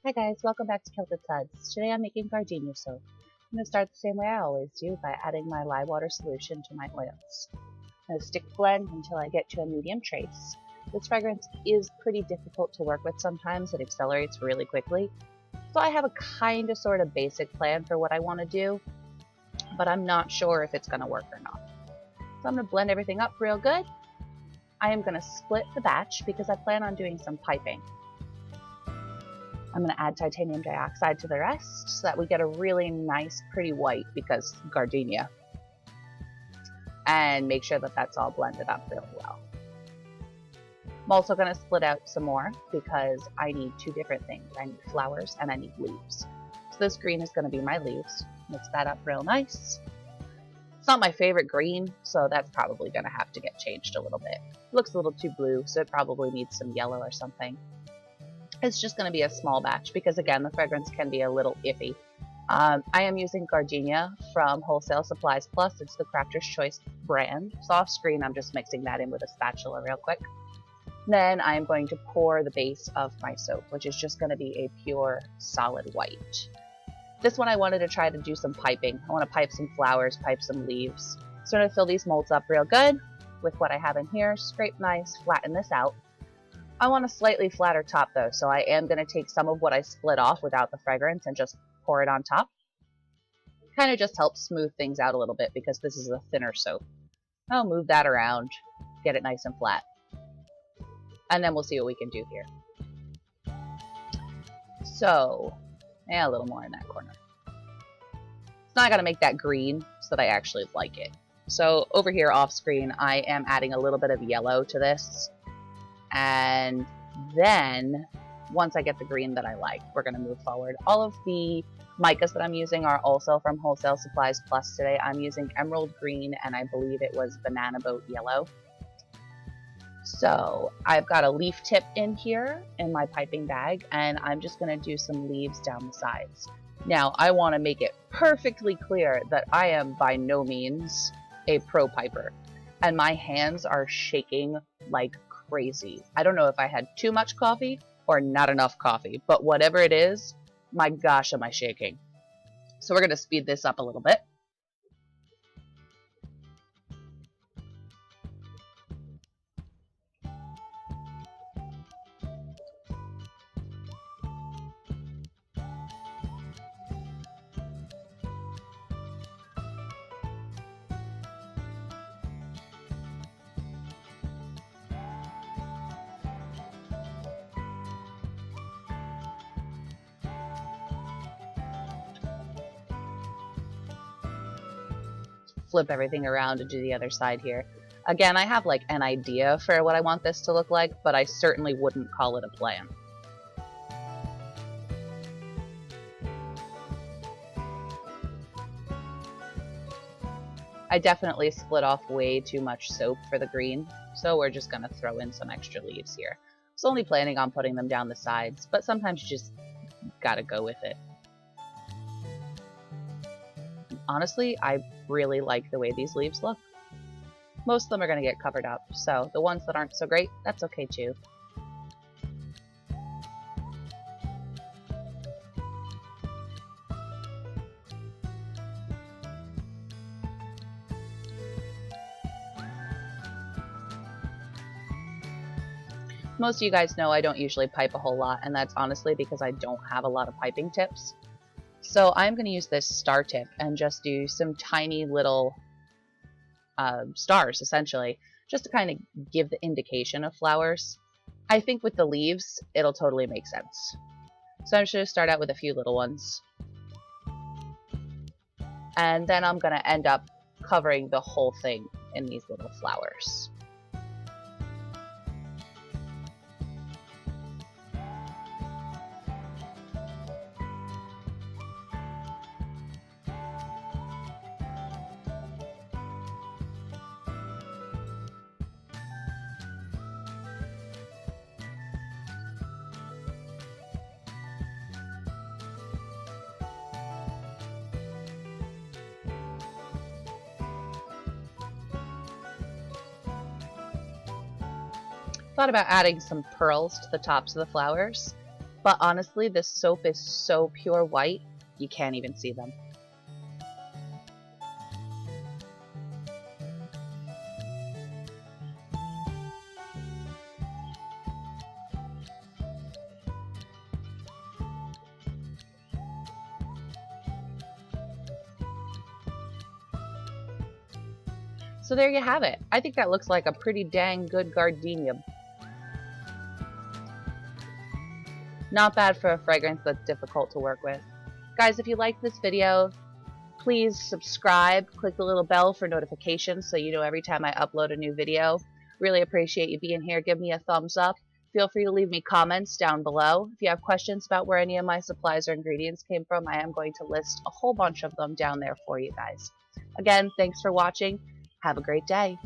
Hi guys, welcome back to Kilted Suds. Today I'm making Gardenia Soap. I'm going to start the same way I always do by adding my lye water solution to my oils. I'm going to stick blend until I get to a medium trace. This fragrance is pretty difficult to work with sometimes. It accelerates really quickly. So I have a kind of sort of basic plan for what I want to do, but I'm not sure if it's going to work or not. So I'm going to blend everything up real good. I am going to split the batch because I plan on doing some piping. I'm going to add titanium dioxide to the rest so that we get a really nice, pretty white because gardenia. And make sure that that's all blended up really well. I'm also going to split out some more because I need two different things. I need flowers and I need leaves. So this green is going to be my leaves. Mix that up real nice. It's not my favorite green, so that's probably going to have to get changed a little bit. It looks a little too blue, so it probably needs some yellow or something. It's just going to be a small batch because, again, the fragrance can be a little iffy. I am using Gardenia from Wholesale Supplies Plus. It's the Crafter's Choice brand. So off screen, I'm just mixing that in with a spatula real quick. Then I'm going to pour the base of my soap, which is just going to be a pure solid white. This one I wanted to try to do some piping. I want to pipe some flowers, pipe some leaves. So I'm going to fill these molds up real good with what I have in here. Scrape nice, flatten this out. I want a slightly flatter top though, so I am going to take some of what I split off without the fragrance and just pour it on top. Kind of just helps smooth things out a little bit because this is a thinner soap. I'll move that around, get it nice and flat. And then we'll see what we can do here. So, yeah, a little more in that corner. So now I got to make that green so that I actually like it. So over here off screen, I am adding a little bit of yellow to this. And then once I get the green that I like, we're going to move forward. All of the micas that I'm using are also from Wholesale Supplies Plus today. I'm using emerald green and I believe it was banana boat yellow. So I've got a leaf tip in here in my piping bag and I'm just going to do some leaves down the sides. Now I want to make it perfectly clear that I am by no means a pro piper and my hands are shaking like crazy. I don't know if I had too much coffee or not enough coffee, but whatever it is, my gosh, am I shaking. So we're going to speed this up a little bit. Flip everything around and do the other side here. Again, I have like an idea for what I want this to look like, but I certainly wouldn't call it a plan. I definitely split off way too much soap for the green, so we're just going to throw in some extra leaves here. I was only planning on putting them down the sides, but sometimes you just gotta go with it. Honestly, I really like the way these leaves look. Most of them are going to get covered up, so the ones that aren't so great, that's okay too. Most of you guys know I don't usually pipe a whole lot, and that's honestly because I don't have a lot of piping tips. So I'm going to use this star tip and just do some tiny little stars, essentially, just to kind of give the indication of flowers. I think with the leaves, it'll totally make sense. So I'm just going to start out with a few little ones. And then I'm going to end up covering the whole thing in these little flowers. Thought about adding some pearls to the tops of the flowers. But honestly, this soap is so pure white, you can't even see them. So there you have it. I think that looks like a pretty dang good gardenia. Not bad for a fragrance that's difficult to work with. Guys, if you liked this video, please subscribe, click the little bell for notifications so you know every time I upload a new video. Really appreciate you being here. Give me a thumbs up. Feel free to leave me comments down below. If you have questions about where any of my supplies or ingredients came from, I am going to list a whole bunch of them down there for you guys. Again, thanks for watching. Have a great day.